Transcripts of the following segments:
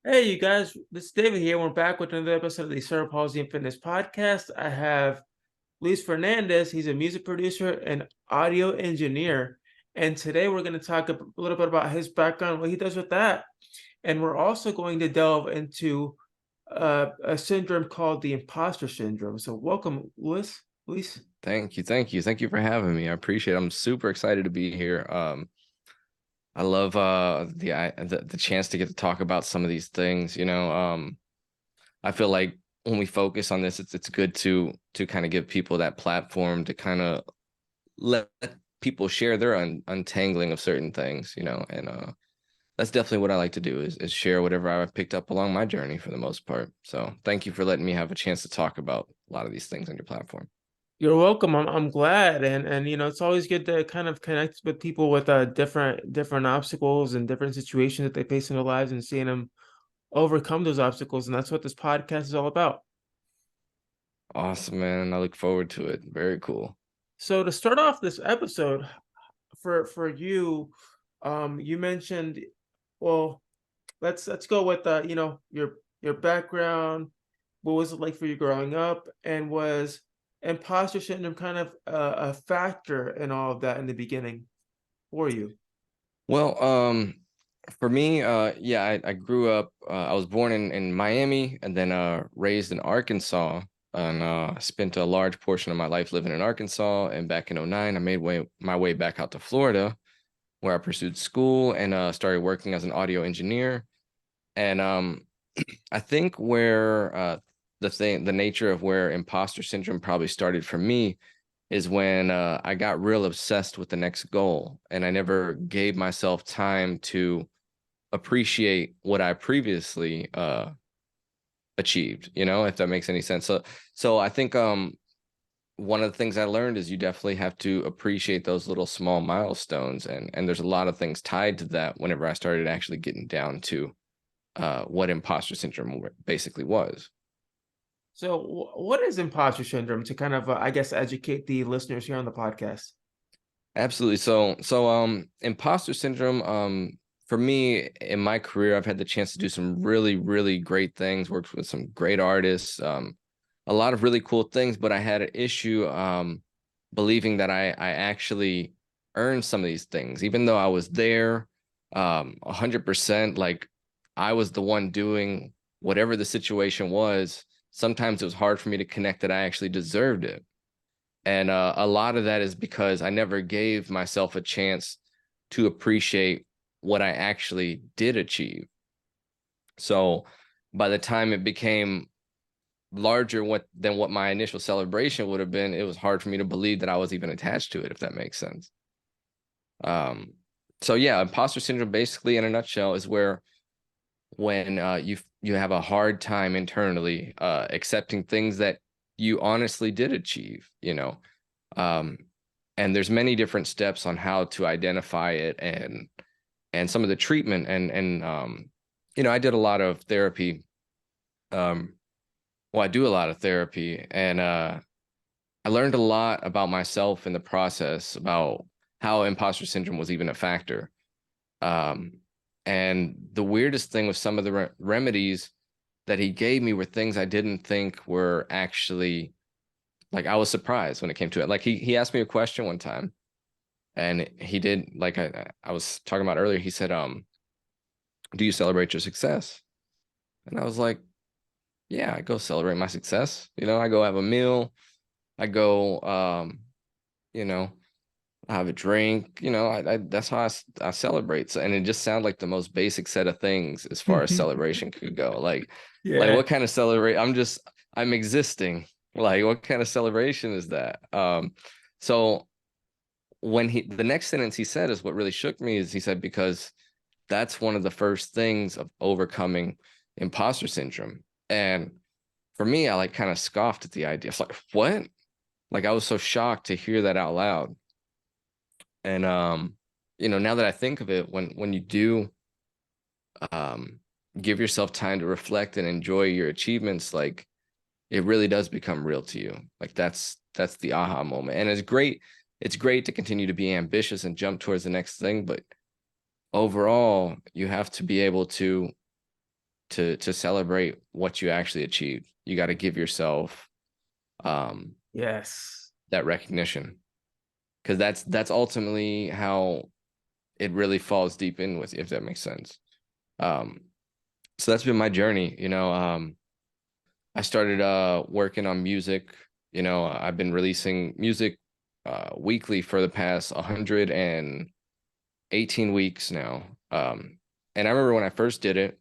Hey, you guys, this is David here. We're back with another episode of the Cerebral Palsy and Fitness podcast. I have Luis Fernandez. He's a music producer and audio engineer. And today we're going to talk a little bit about his background, what he does with that. And we're also going to delve into a syndrome called the imposter syndrome. So welcome, Luis. Luis. Thank you for having me. I appreciate it. I'm super excited to be here. I love the chance to get to talk about some of these things. I feel like when we focus on this, it's good to kind of give people that platform to kind of let people share their untangling of certain things. And that's definitely what I like to do is share whatever I've picked up along my journey for the most part. So thank you for letting me have a chance to talk about a lot of these things on your platform. You're welcome. I'm glad, and it's always good to kind of connect with people with different obstacles and different situations that they face in their lives, and seeing them overcome those obstacles. And that's what this podcast is all about. Awesome, man. I look forward to it. Very cool. So to start off this episode, for you, you mentioned, well, let's go with your background. What was it like for you growing up, and was imposter syndrome kind of a factor in all of that in the beginning for you? Well, for me, yeah, I grew up, I was born in Miami and then raised in Arkansas, and spent a large portion of my life living in Arkansas. And back in '09, I made my way back out to Florida, where I pursued school and started working as an audio engineer. And I think where the nature of where imposter syndrome probably started for me is when I got real obsessed with the next goal, and I never gave myself time to appreciate what I previously achieved, if that makes any sense. So I think one of the things I learned is you definitely have to appreciate those little small milestones, and there's a lot of things tied to that whenever I started actually getting down to what imposter syndrome basically was. So what is imposter syndrome, to kind of I guess educate the listeners here on the podcast? Absolutely. So imposter syndrome, for me in my career, I've had the chance to do some really, really great things, worked with some great artists, a lot of really cool things, but I had an issue believing that I actually earned some of these things, even though I was there 100%, like I was the one doing whatever the situation was. Sometimes it was hard for me to connect that I actually deserved it. And a lot of that is because I never gave myself a chance to appreciate what I actually did achieve. So by the time it became larger than what my initial celebration would have been, it was hard for me to believe that I was even attached to it, if that makes sense. Um, so yeah, imposter syndrome basically in a nutshell is where when you have a hard time internally accepting things that you honestly did achieve, um, and there's many different steps on how to identify it, and some of the treatment, and I did a lot of therapy. um well, I do a lot of therapy, and I learned a lot about myself in the process, about how imposter syndrome was even a factor. um and the weirdest thing with some of the remedies that he gave me were things I didn't think were actually, like, I was surprised when it came to it. Like he asked me a question one time, and he did, like I was talking about earlier. He said, "Do you celebrate your success?" And I was like, "Yeah, I go celebrate my success. I go have a meal. I go, you know, I have a drink. I that's how I celebrate." So, and it just sounded like the most basic set of things as far as celebration could go. Like Yeah. what kind of celebrate? I'm existing. Like, what kind of celebration is that? So when the next sentence he said is what really shook me, is he said, because that's one of the first things of overcoming imposter syndrome. And for me, I like kind of scoffed at the idea. It's like, what? Like, I was so shocked to hear that out loud. And now that I think of it, when you do um give yourself time to reflect and enjoy your achievements, like, it really does become real to you. Like, that's the aha moment. And it's great to continue to be ambitious and jump towards the next thing, but overall you have to be able to to celebrate what you actually achieved. You got to give yourself Yes. that recognition, because that's ultimately how it really falls deep in with you, if that makes sense. Um, so that's been my journey. I started working on music. I've been releasing music weekly for the past 118 weeks now. And I remember when I first did it,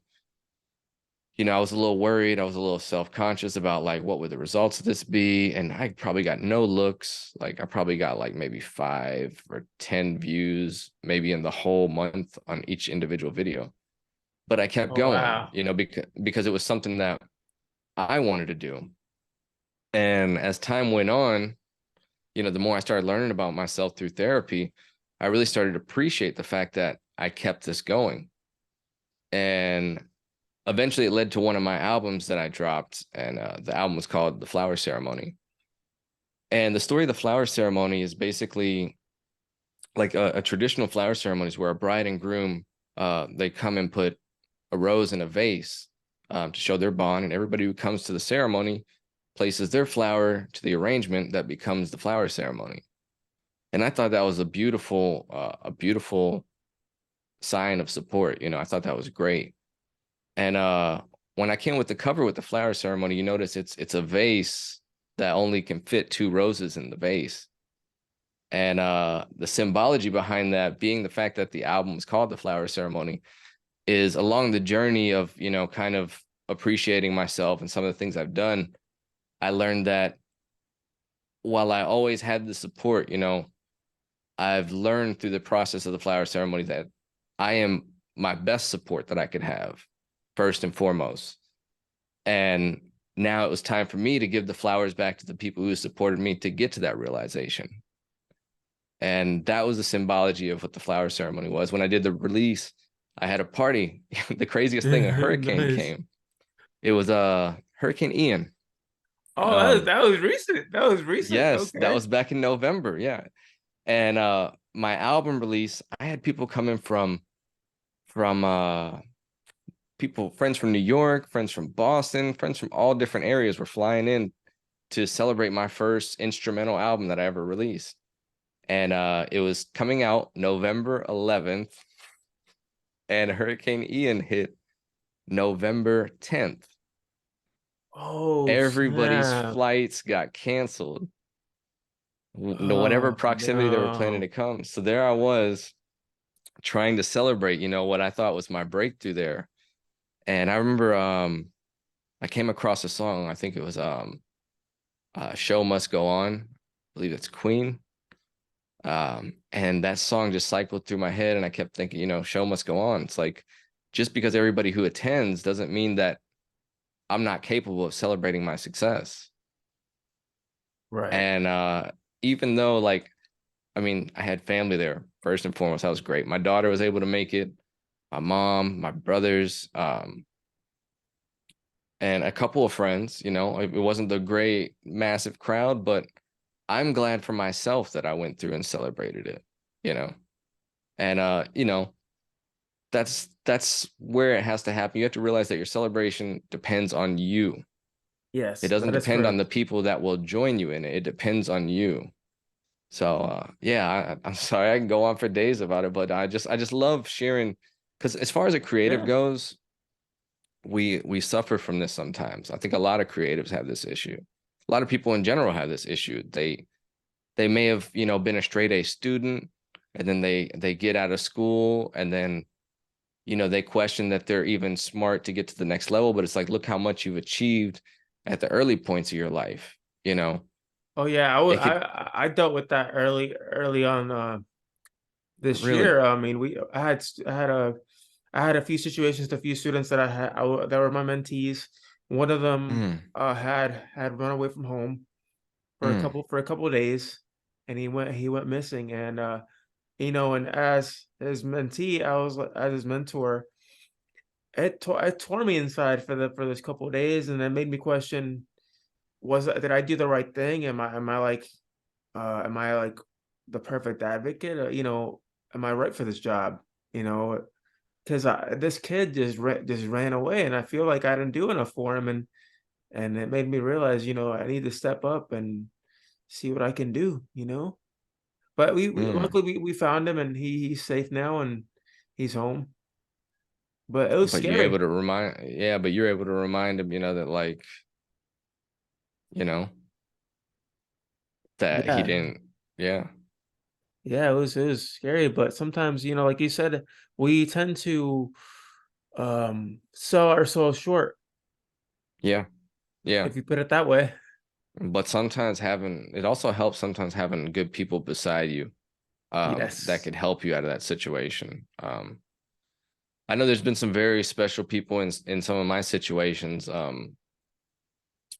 I was a little worried. I was a little self-conscious about like what would the results of this be. And I probably got no looks. Like I probably got like maybe 5 or 10 views, maybe in the whole month on each individual video. But I kept Oh going, wow. because it was something that I wanted to do. And as time went on, the more I started learning about myself through therapy, I really started to appreciate the fact that I kept this going. And eventually it led to one of my albums that I dropped. And the album was called The Flower Ceremony. And the story of the flower ceremony is basically like a traditional flower ceremonies where a bride and groom, they come and put a rose in a vase to show their bond. And everybody who comes to the ceremony places their flower to the arrangement that becomes the flower ceremony. And I thought that was a beautiful sign of support. I thought that was great. And when I came with the cover with the flower ceremony, you notice it's a vase that only can fit 2 roses in the vase. And the symbology behind that being the fact that the album is called The Flower Ceremony is along the journey of, kind of appreciating myself and some of the things I've done. I learned that while I always had the support, I've learned through the process of the flower ceremony that I am my best support that I could have, first and foremost. And now it was time for me to give the flowers back to the people who supported me to get to that realization. And that was the symbology of what the flower ceremony was. When I did the release, I had a party. The craziest thing, a hurricane Nice. came. It was Hurricane Ian. Oh, Um, that was recent. That was recent. yes, that Okay. was back in November. Yeah. And my album release, I had people coming from people, friends from New York, friends from Boston, friends from all different areas were flying in to celebrate my first instrumental album that I ever released. And it was coming out November 11th, and Hurricane Ian hit November 10th. Oh Everybody's snap. flights got canceled. Whatever Oh proximity they were planning no. to come. So there I was trying to celebrate, what I thought was my breakthrough there. And I remember I came across a song, I think it was Show Must Go On. I believe it's Queen. And that song just cycled through my head and I kept thinking, show must go on. It's like just because everybody who attends doesn't mean that I'm not capable of celebrating my success. Right. And even though I had family there first and foremost, that was great. My daughter was able to make it, my mom, my brothers, and a couple of friends. It wasn't the great massive crowd, but I'm glad for myself that I went through and celebrated it, you know. And that's where it has to happen. You have to realize that your celebration depends on you. It Yes, doesn't that is depend on the correct. people that will join you in it. It depends on you. So yeah, I'm sorry I can go on for days about it, but I just love sharing, because as far as a creative Yeah. goes, we suffer from this sometimes. I think a lot of creatives have this issue. A lot of people in general have this issue. They may have, been a straight A student, and then they get out of school, and then they question that they're even smart to get to the next level. But it's like, look how much you've achieved at the early points of your life. Oh yeah, It could I dealt with that early on this really. year. I mean, I had a few situations, a few students that that were my mentees. One of them Mm, had run away from home mm, for a couple of days, and he went missing. And and as his mentee, as his mentor, it tore me inside for this couple of days, and it made me question: did I do the right thing? Am I like the perfect advocate? Am I right for this job? You know, because this kid just ran away, and I feel like I didn't do enough for him, and it made me realize, I need to step up and see what I can do. But we Mm. luckily we found him, and he's safe now, and he's home. But it was But you're able scary. to yeah, but you're able to remind him, that like, you know, that he Yeah, didn't, yeah, yeah, it was scary. But sometimes, like you said, we tend to sell ourselves short, yeah, yeah. if you put it that way. But sometimes it also helps sometimes having good people beside you, that Yes. could help you out of that situation. I know there's been some very special people in some of my situations.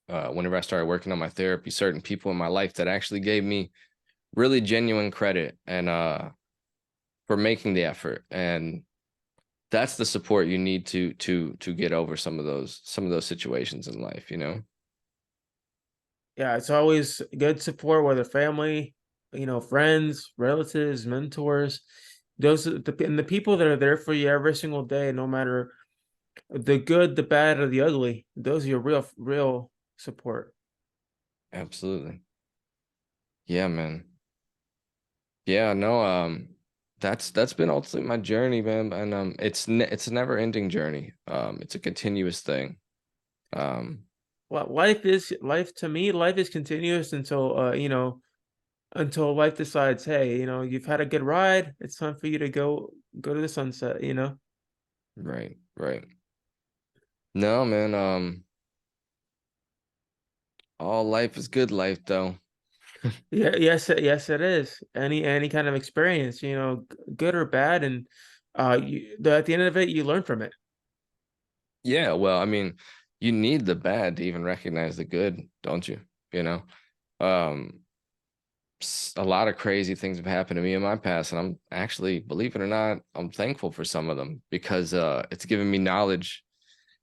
Whenever I started working on my therapy, certain people in my life that actually gave me really genuine credit and for making the effort. And that's the support you need to get over some of those situations in life. Yeah, it's always good support, whether family, friends, relatives, mentors. And the people that are there for you every single day, no matter the good, the bad, or the ugly. Those are your real support. Absolutely. Yeah, man. Yeah, no, that's been ultimately my journey, man. And it's a never ending journey. It's a continuous thing. Um, Well, life to me. Life is continuous until life decides, hey, you've had a good ride. It's time for you to go to the sunset. right, right. No, man, all life is good life though. Yeah, yes, it is. Any kind of experience, good or bad, and at the end of it, you learn from it. Yeah, well, I mean, you need the bad to even recognize the good, don't you? You know? Um, a lot of crazy things have happened to me in my past, and I'm actually, believe it or not, I'm thankful for some of them because it's given me knowledge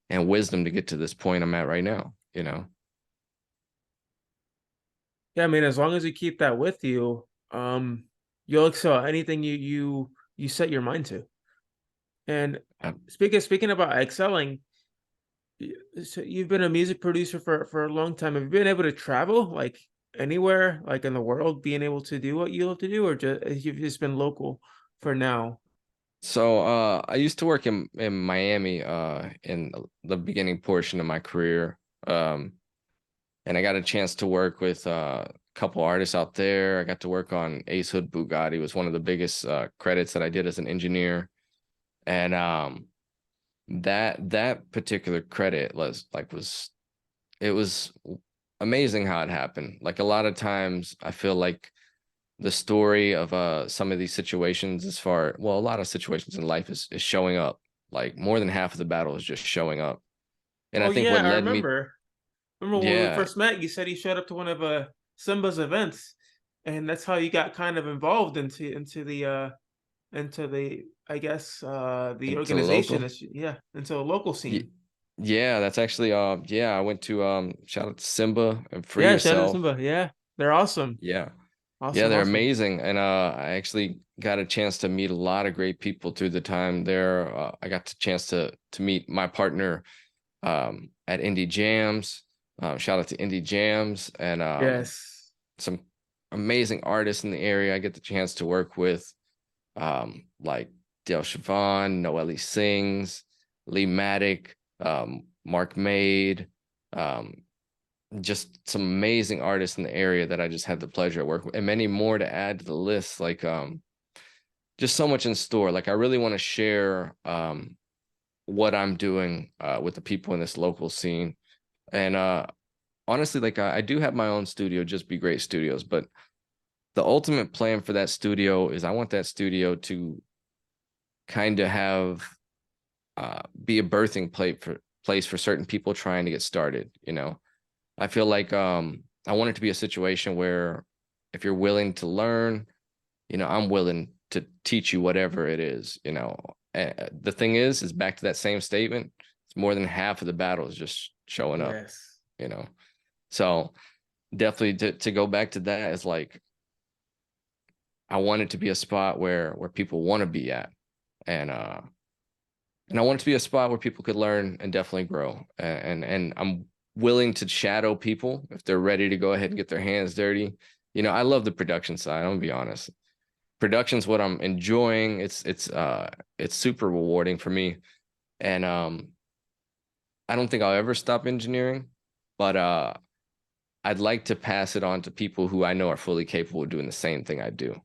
and wisdom to get to this point I'm at right now. Yeah, I mean, as long as you keep that with you, you'll excel at anything you set your mind to. And speaking about excelling, so you've been a music producer for a long time. Have you been able to travel like anywhere, like in the world, being able to do what you love to do, or just you've just been local for now? So I used to work in Miami in the beginning portion of my career. And I got a chance to work with a couple artists out there. I got to work on Ace Hood Bugatti, was one of the biggest credits that I did as an engineer. And that particular credit was it was amazing how it happened. Like a lot of times I feel like the story of some of these situations a lot of situations in life is showing up. Like more than half of the battle is just showing up. And I Oh think yeah, what I led me, remember. Remember when we yeah. first met, you said you showed up to one of Simba's events, and that's how you got kind of involved into the I guess the To the organization. local. Yeah, into the local Ye- scene. Yeah, that's actually I went to shout out to Simba and Free Yeah, shout out to Yourself. Simba. Yeah, they're awesome. Yeah. Yeah, Awesome, they're awesome. amazing. And I actually got a chance to meet a lot of great people through the time there. I got the chance to meet my partner at Indie Jams. Shout out to Indie Jams and Yes. some amazing artists in the area. I get the chance to work with like Dale Siobhan, Noelle Sings, Lee Maddock, Mark Made, um, just some amazing artists in the area that I just had the pleasure of working with, and many more to add to the list. Like just so much in store. Like I really want to share what I'm doing with the people in this local scene. And honestly, like I do have my own studio, Just Be Great Studios, but the ultimate plan for that studio is I want that studio to kind of have be a birthing place for certain people trying to get started. I feel like I want it to be a situation where if you're willing to learn, I'm willing to teach you whatever it is. The thing is back to that same statement, it's more than half of the battle is just showing up, Yes. you know. So definitely to go back to that is like I want it to be a spot where people want to be at. And And I want it to be a spot where people could learn and definitely grow. And I'm willing to shadow people if they're ready to go ahead and get their hands dirty. I love the production side. I'm gonna be honest. Production's what I'm enjoying. It's super rewarding for me. And I don't think I'll ever stop engineering, but I'd like to pass it on to people who I know are fully capable of doing the same thing I do.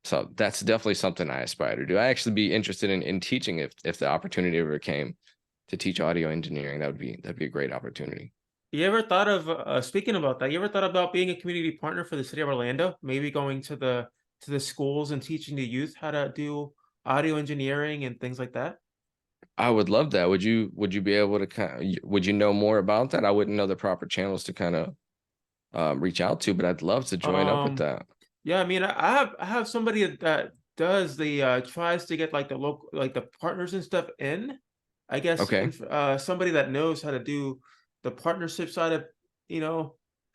So that's definitely something I aspire to do. I actually be interested in teaching if the opportunity ever came to teach audio engineering. That'd be a great opportunity. You ever thought of speaking about that? You ever thought about being a community partner for the city of Orlando? Maybe going to the schools and teaching the youth how to do audio engineering and things like that? I would love that. Would you be able to would you know more about that? I wouldn't know the proper channels to kind of reach out to, but I'd love to join up with Um, that. yeah, I mean, I have somebody that does the tries to get like the local like the partners and stuff in. I guess Okay. somebody that knows how to do the partnership side of,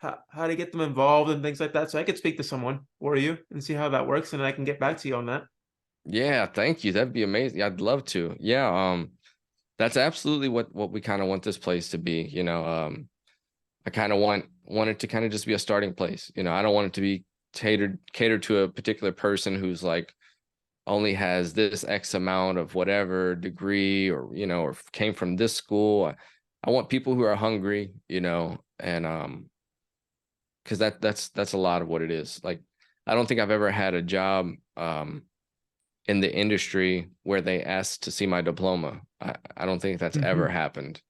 how to get them involved and things like that. So I could speak to someone for you and see how that works, and I can get back to you on that. Yeah, thank you. That'd be amazing. I'd love to. Yeah, that's absolutely what we kind of want this place to be. I kind of want it to kind of just be a starting place. I don't want it to be catered to a particular person who's like only has this X amount of whatever degree or or came from this school. I want people who are hungry, and because that's a lot of what it is. Like I don't think I've ever had a job in the industry where they asked to see my diploma. I don't think that's ever happened.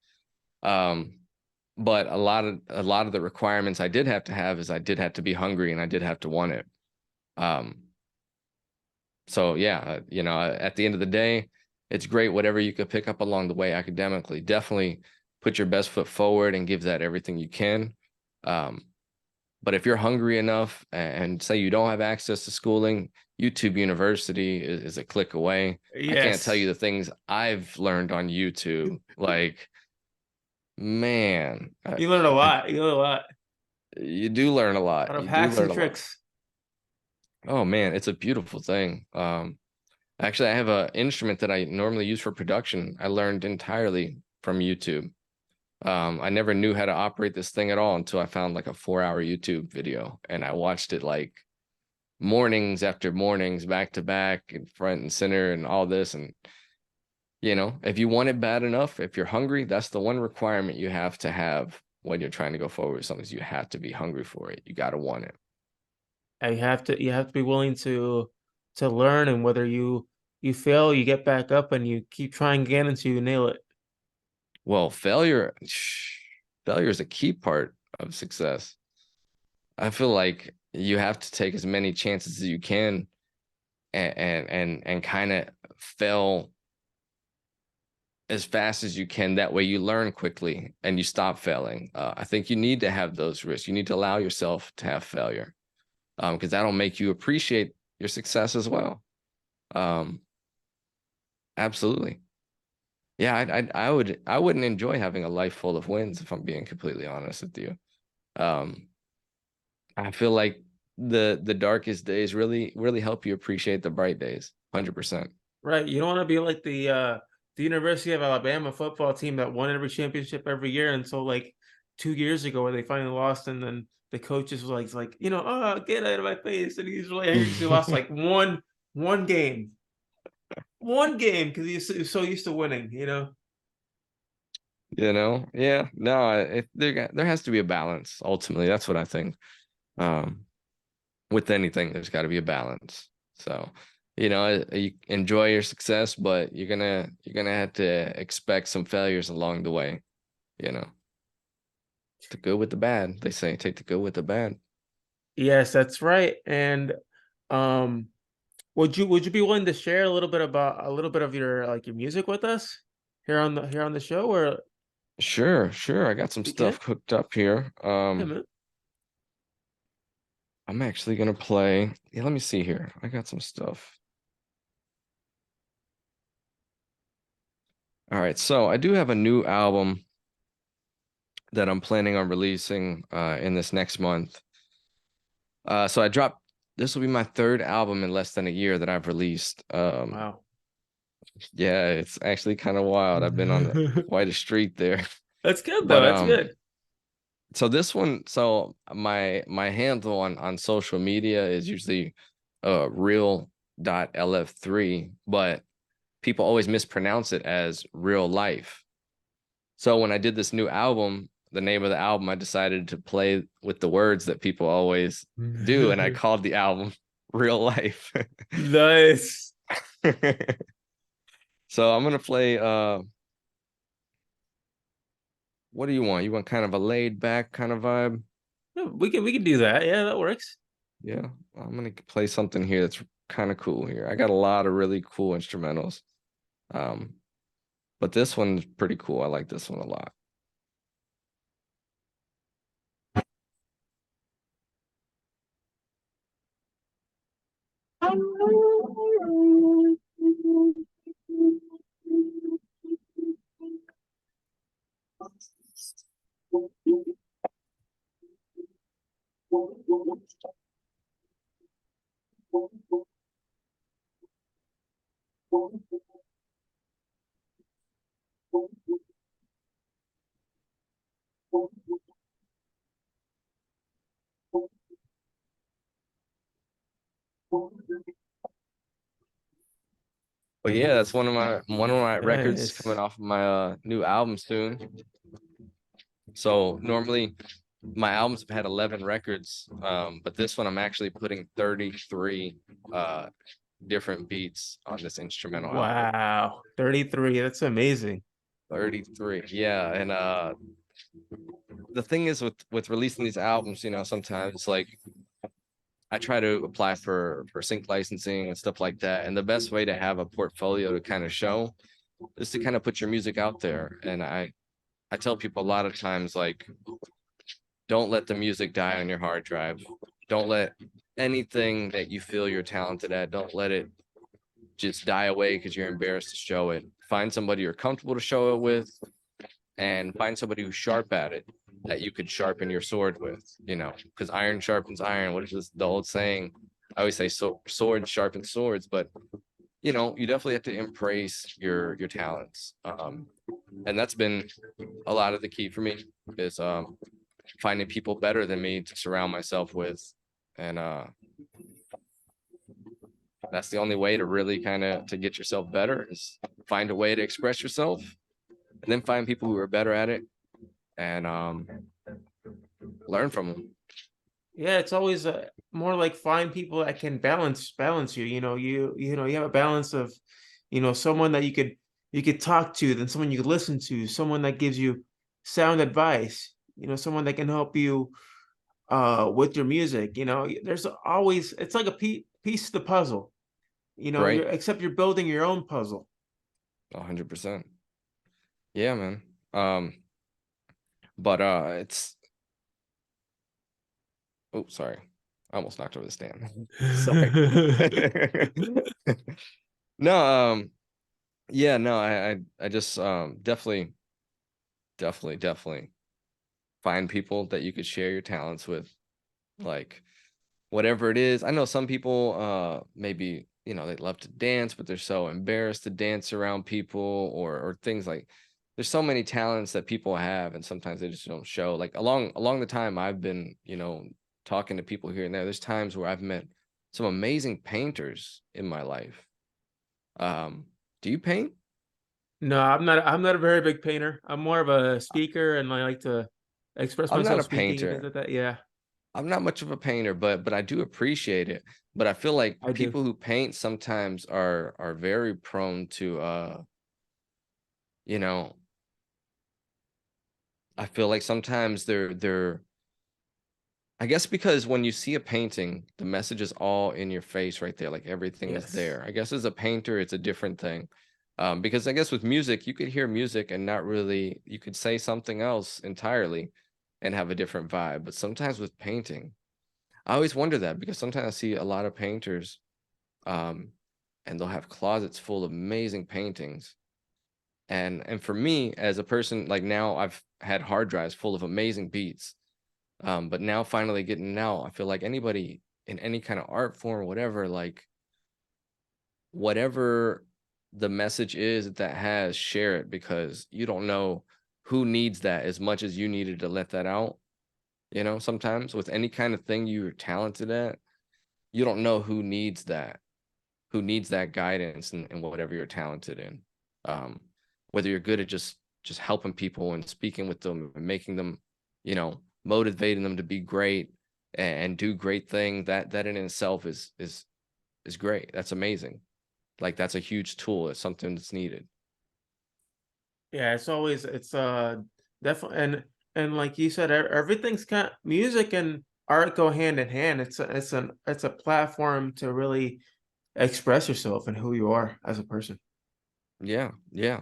Um, but a lot of the requirements I did have to have is I did have to be hungry and I did have to want it. Um, so yeah, at the end of the day, it's great whatever you could pick up along the way academically. Definitely put your best foot forward and give that everything you can. Um, but if you're hungry enough and say you don't have access to schooling, YouTube University is a click away. I can't tell you Yes. the things I've learned on YouTube. Like, man, You learn a lot. You learn a lot. you do learn a A lot. lot of You do hacks learn and a lot. tricks. Oh man, it's a beautiful thing. Actually, I have an instrument that I normally use for production. I learned entirely from YouTube. I never knew how to operate this thing at all until I found like a 4-hour YouTube video and I watched it like mornings after mornings back to back and front and center and all this. And if you want it bad enough, if you're hungry, that's the one requirement you have to have when you're trying to go forward with something. Is you have to be hungry for it. You got to want it. And you have to be willing to learn, and whether you fail, you get back up and you keep trying again until you nail it. Well, failure is a key part of success. I feel like you have to take as many chances as you can and kind of fail as fast as you can. That way you learn quickly and you stop failing. I think you need to have those risks. You need to allow yourself to have failure because that'll make you appreciate your success as well. Um, absolutely. Yeah, I wouldn't enjoy having a life full of wins if I'm being completely honest with you. Um, I feel like the darkest days really help you appreciate the bright days. 100%. Right. You don't want to be like the University of Alabama football team that won every championship every year until like 2 years ago where they finally lost, and then the coaches was like, oh, get out of my face. And he's really angry because he lost like one game. One game because he's so used to winning. Yeah, no, there has to be a balance. Ultimately, that's what I think. Um, with anything, there's got to be a balance. So, you enjoy your success, but you're gonna have to expect some failures along the way. You know, the good with the bad. They say take the good with the bad. Yes, that's right. And um would you be willing to share a little bit of your like your music with us here on the show, or Sure, sure. I got some you can? stuff cooked up here. Yeah, man. I'm actually gonna play. Yeah, let me see here. I got some stuff. All right, so I do have a new album that I'm planning on releasing in this next month. So I dropped. This will be my third album in less than a year that I've released. Wow. Yeah, it's actually kind of wild. I've been on quite a streak there. That's good though. But That's good. so this one, so my handle on social media is usually real.lf3, but people always mispronounce it as real life. So when I did this new album, the name of the album, I decided to play with the words that people always do, and I called the album Real Life. Nice. So I'm gonna play what do you want? You want kind of a laid back kind of vibe? Yeah, we can do that. Yeah, that works. Yeah, I'm gonna play something here that's kind of cool here. I got a lot of really cool instrumentals. Um, but this one's pretty cool. I like this one a lot. But yeah, that's one of my records coming Nice. off of my new album soon. So normally my albums have had 11 records, but this one I'm actually putting 33 different beats on this instrumental album. Wow. 33. That's amazing. 33. Yeah, and the thing is with releasing these albums, sometimes like I try to apply for sync licensing and stuff like that. And the best way to have a portfolio to kind of show is to kind of put your music out there. And I tell people a lot of times, like, don't let the music die on your hard drive. Don't let anything that you feel you're talented at, don't let it just die away because you're embarrassed to show it. Find somebody you're comfortable to show it with, and find somebody who's sharp at it that you could sharpen your sword with, because iron sharpens iron. What is this, the old saying? I always say swords sharpen swords, but you definitely have to embrace your talents. And that's been a lot of the key for me is finding people better than me to surround myself with. And that's the only way to really kind of to get yourself better is find a way to express yourself and then find people who are better at it and learn from them. Yeah, it's always more like find people that can balance you. You have a balance of, someone that you could talk to, then someone you could listen to, someone that gives you sound advice, someone that can help you with your music. There's always it's like a piece of the puzzle. Right. Except you're building your own puzzle. 100%. Yeah, man. But it's oh, sorry. I almost knocked over the stand. Sorry. No, yeah, no, I just definitely find people that you could share your talents with, like whatever it is. I know some people maybe, they love to dance, but they're so embarrassed to dance around people or things like there's so many talents that people have and sometimes they just don't show. Like along the time I've been, talking to people here and there, there's times where I've met some amazing painters in my life. Do you paint? No, I'm not a very big painter. I'm more of a speaker, and I like to express I'm not myself a speaking and things painter. like that. Yeah, I'm not much of a painter, but I do appreciate it. But I feel like I do. people who paint sometimes are very prone to you know, I feel like sometimes they're I guess because when you see a painting, the message is all in your face right there, like everything is Yes. there. I guess as a painter, it's a different thing. Because I guess with music, you could hear music and not really, you could say something else entirely and have a different vibe. But sometimes with painting, I always wonder that because sometimes I see a lot of painters, um, and they'll have closets full of amazing paintings. And for me, as a person, like now I've had hard drives full of amazing beats. But now finally getting out, I feel like anybody in any kind of art form, whatever, like whatever the message is that has, share it, because you don't know who needs that as much as you needed to let that out. Sometimes with any kind of thing you're talented at, you don't know who needs that guidance and whatever you're talented in. Um, Whether you're good at just helping people and speaking with them and making them, motivating them to be great and do great thing, that in itself is great. That's amazing. Like that's a huge tool. It's something that's needed. Yeah, it's definitely, and like you said, everything's kind music and art go hand in hand. It's a platform to really express yourself and who you are as a person. Yeah, yeah,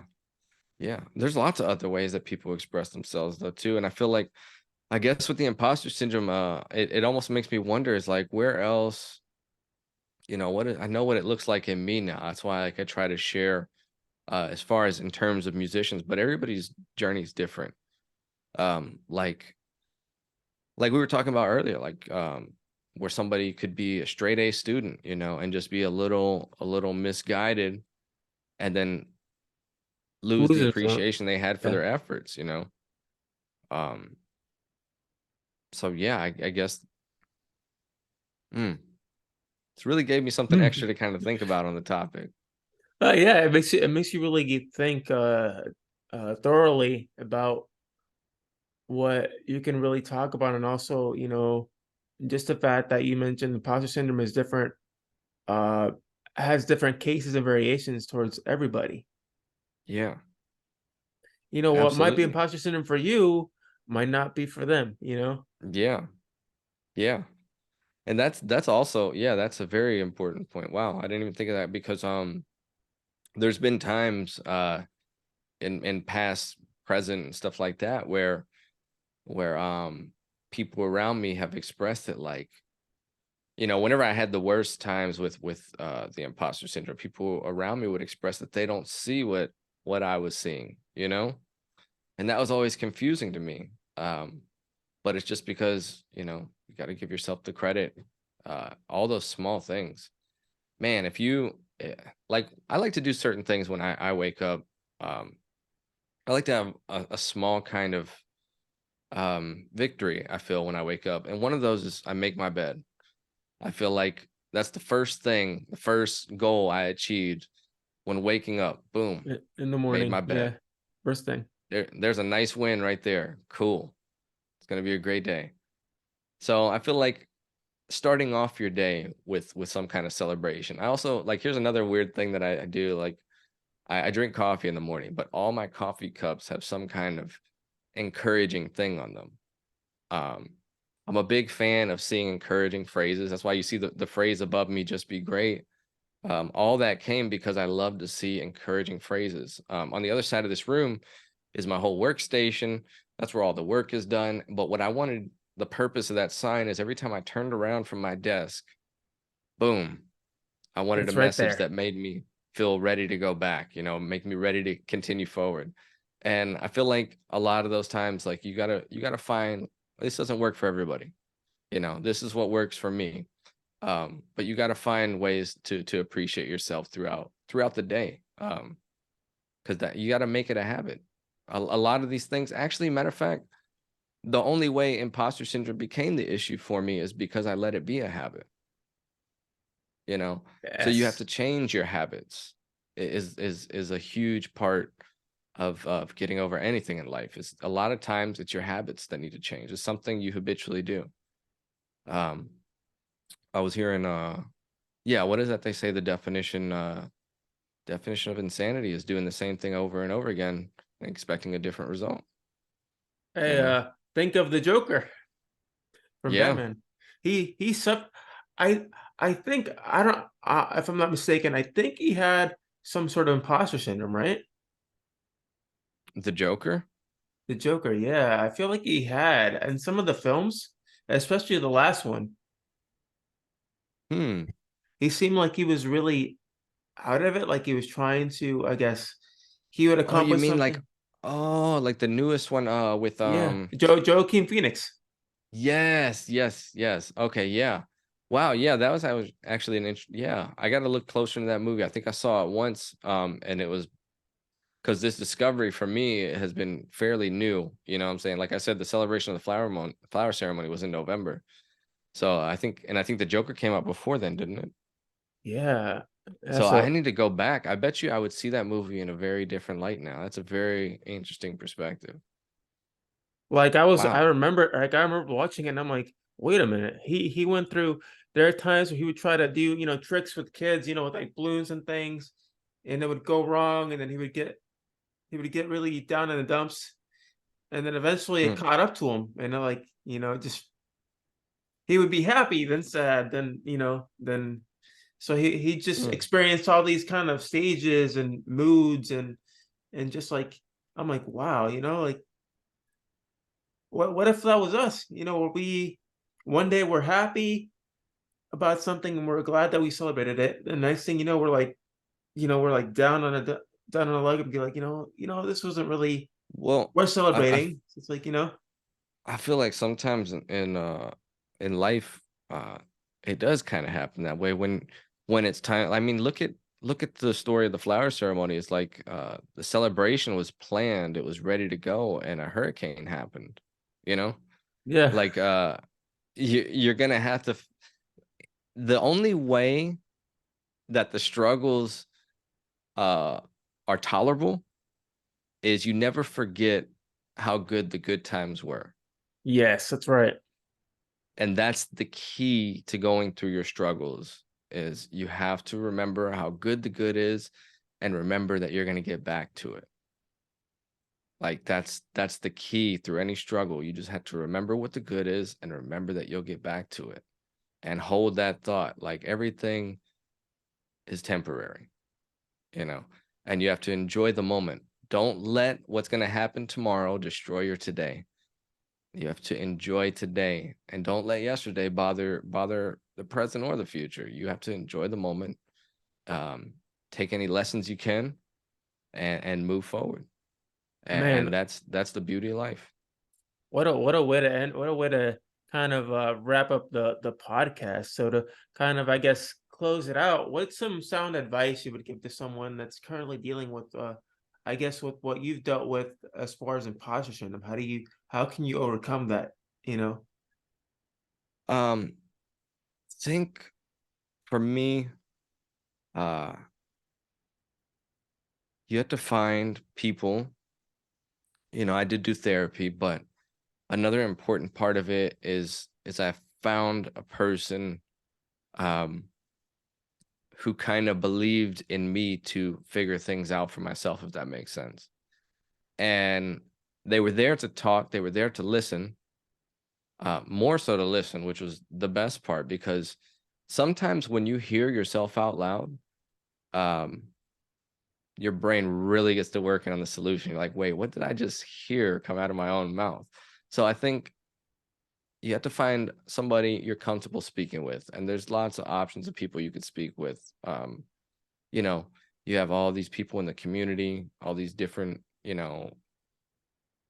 yeah. There's lots of other ways that people express themselves though too. And I feel like I guess with the imposter syndrome, it almost makes me wonder is like where else, I know what it looks like in me now. That's why like I try to share as far as in terms of musicians, but everybody's journey is different. Like we were talking about earlier, like where somebody could be a straight A student, and just be a little misguided and then lose the Losing some, appreciation they had for yeah. their efforts. Um, so yeah, I guess mm, it's really gave me something extra to kind of think about on the topic. Yeah, it makes you really think thoroughly about what you can really talk about, and also, just the fact that you mentioned imposter syndrome is different, uh, has different cases and variations towards everybody. Yeah, What might be absolutely. imposter syndrome for you might not be for them. Yeah, yeah. And that's also, yeah, that's a very important point. Wow, I didn't even think of that because there's been times in past, present, and stuff like that where people around me have expressed it like, whenever I had the worst times with the imposter syndrome, people around me would express that they don't see what I was seeing. And that was always confusing to me. But it's just because, you got to give yourself the credit. All those small things, man. If you like, I like to do certain things when I wake up. Um, I like to have a small kind of victory. I feel when I wake up, and one of those is I make my bed. I feel like that's the first thing, the first goal I achieved when waking up. Boom, In the made morning, my bed. yeah, first thing. There's a nice win right there. Cool. It's gonna be a great day. So I feel like starting off your day with some kind of celebration. I also like, here's another weird thing that I do. Like I drink coffee in the morning, but all my coffee cups have some kind of encouraging thing on them. Um, I'm a big fan of seeing encouraging phrases. That's why you see the phrase above me, just be great. All that came because I love to see encouraging phrases. On the other side of this room is my whole workstation. That's where all the work is done. But what I wanted, the purpose of that sign is every time I turned around from my desk, boom, I wanted a It's right message there. that made me feel ready to go back, make me ready to continue forward. And I feel like a lot of those times, like you gotta find, this doesn't work for everybody. This is what works for me. But you gotta find ways to appreciate yourself throughout the day. Because that you gotta make it a habit. A lot of these things, actually, matter of fact, the only way imposter syndrome became the issue for me is because I let it be a habit. you know so you have Yes. to change your habits. Is a huge part of getting over anything in life. Is a lot of times it's your habits that need to change. It's something you habitually do. um I was hearing yeah, what is that they say, the definition of insanity is doing the same thing over and over again and expecting a different result you Hey, know think of the Joker from yeah, Batman. He sub I think, I don't, if I'm not mistaken, I think he had some sort of imposter syndrome, right? the Joker. The Joker, yeah. I feel like he had, and some of the films, especially the last one, Hmm. he seemed like he was really out of it, like he was trying to, I guess, he would Oh, you accomplish mean like, something. oh, like the newest one with Yeah, Joaquin Phoenix. yes, yes, yes. Okay, yeah. Wow, yeah, that was I was actually yeah, I got to look closer into that movie. I think I saw it once, and it was because this discovery for me has been fairly new. You know what I'm saying? Like I said, the celebration of the flower ceremony was in November. So I think the Joker came out before then, didn't it? Yeah, So that's a I need to go back. I bet you I would see that movie in a very different light now. That's a very interesting perspective. like I Wow. remember like I remember watching it and I'm like, wait a minute. He went through there are times where he would try to do, tricks with kids, with like balloons and things, and it would go wrong, and then he would get really down in the dumps, and then eventually it Hmm, caught up to him, and like, just he would be happy, then sad, then so he just hmm. experienced all these kind of stages and moods and just like I'm like, wow, like what if that was us? Where we one day we're happy about something and we're glad that we celebrated it. The next thing you know, we're like down on a lug and be like, this wasn't really Well, worth I celebrating. It's like, I feel like sometimes in life it does kind of happen that way when it's time. I mean, look at the story of the flower ceremony. It's like the celebration was planned, it was ready to go, and a hurricane happened, you know? yeah, Like you're gonna have to the only way that the struggles uh are tolerable is you never forget how good the good times were. yes, that's right. And that's the key to going through your struggles is you have to remember how good the good is and remember that you're going to get back to it. Like that's the key through any struggle. You just have to remember what the good is and remember that you'll get back to it and hold that thought like everything is temporary, you know. And you have to enjoy the moment. Don't let what's going to happen tomorrow destroy your today. You have to enjoy today and don't let yesterday bother the present or the future. You have to enjoy the moment, um, take any lessons you can, and move forward. And Man, that's the beauty of life. what a way to end, what a way to kind of wrap up the podcast. So to kind of, I guess, close it out, what's some sound advice you would give to someone that's currently dealing with I guess with what you've dealt with as far as imposter syndrome? How can you overcome that? You know? Um, think for me, uh, you have to find people. You know, I did do therapy, but another important part of it is I found a person um who kind of believed in me to figure things out for myself, if that makes sense. And they were there to talk, they were there to listen, more so to listen, which was the best part because sometimes when you hear yourself out loud, um, your brain really gets to working on the solution. You're like, wait, what did I just hear come out of my own mouth? So I think you have to find somebody you're comfortable speaking with. And there's lots of options of people you could speak with. You know, you have all these people in the community, all these different,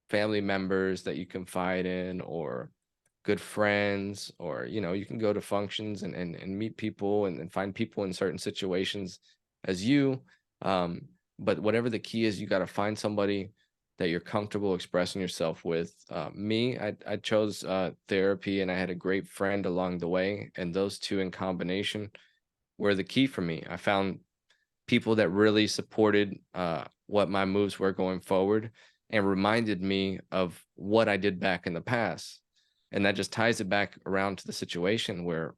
family members that you confide in, or good friends, or, you can go to functions and meet people and find people in certain situations as you. Um, but whatever the key is, you got to find somebody that you're comfortable expressing yourself with. I chose therapy, and I had a great friend along the way, and those two in combination were the key for me. I found people that really supported what my moves were going forward and reminded me of what I did back in the past. And that just ties it back around to the situation where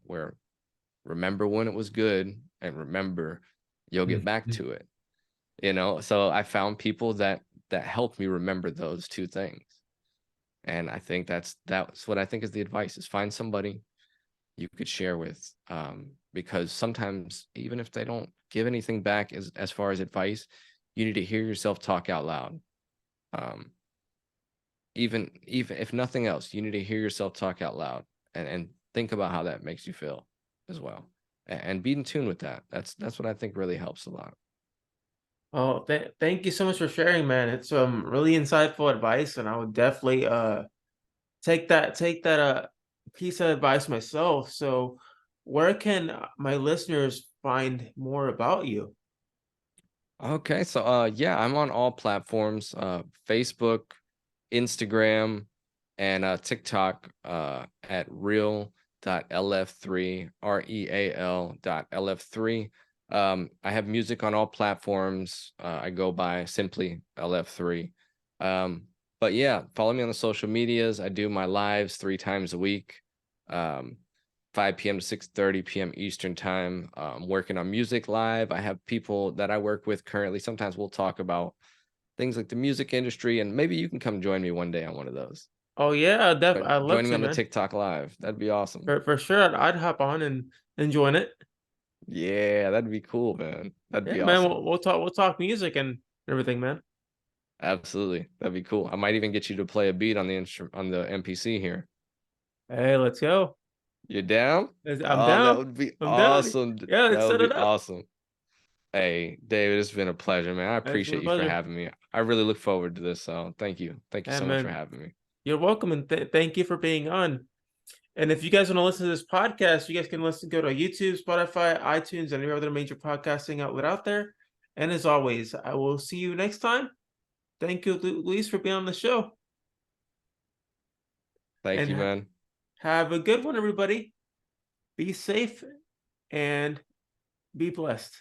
remember when it was good and remember you'll get back Mhm. to it. So I found people that helped me remember those two things. And I think that's what I think is the advice is find somebody you could share with, because sometimes even if they don't give anything back as far as advice, you need to hear yourself talk out loud. um, even if nothing else, you need to hear yourself talk out loud and think about how that makes you feel as well, and be in tune with that. That's what I think really helps a lot. Oh, thank you so much for sharing, man. It's really insightful advice, and I would definitely take that piece of advice myself. So where can my listeners find more about you? Okay, so yeah, I'm on all platforms, Facebook, Instagram, and TikTok at real.lf3, real.lf3. I have music on all platforms. I go by simply LF3. But yeah, follow me on the social medias. I do my lives 3 times a week. 5 p.m. to 6:30 p.m. Eastern time. Working on music live. I have people that I work with currently. Sometimes we'll talk about things like the music industry, and maybe you can come join me one day on one of those. Oh yeah, I'd love Joining me to, on the man. TikTok live. That'd be awesome. For sure, I'd hop on and join it. Yeah, that'd be cool, man. That'd Yeah, be man. awesome. We'll talk music and everything, man. Absolutely. That'd be cool. I might even get you to play a beat on the instrument on the MPC here. Hey, let's go. You down? I'm Oh, that down. would be I'm down. awesome. Yeah, That let's would set it be up. awesome. Hey, David, it's been a pleasure, man. I It's been a appreciate you for pleasure. having me. I really look forward to this. So thank you. Thank you Yeah, so much for man. having me. You're welcome, and thank you for being on. And if you guys want to listen to this podcast, you guys can go to YouTube, Spotify, iTunes, and every other major podcasting outlet out there. And as always, I will see you next time. Thank you, Luis, for being on the show. Thank you, And man. have a good one, everybody. Be safe and be blessed.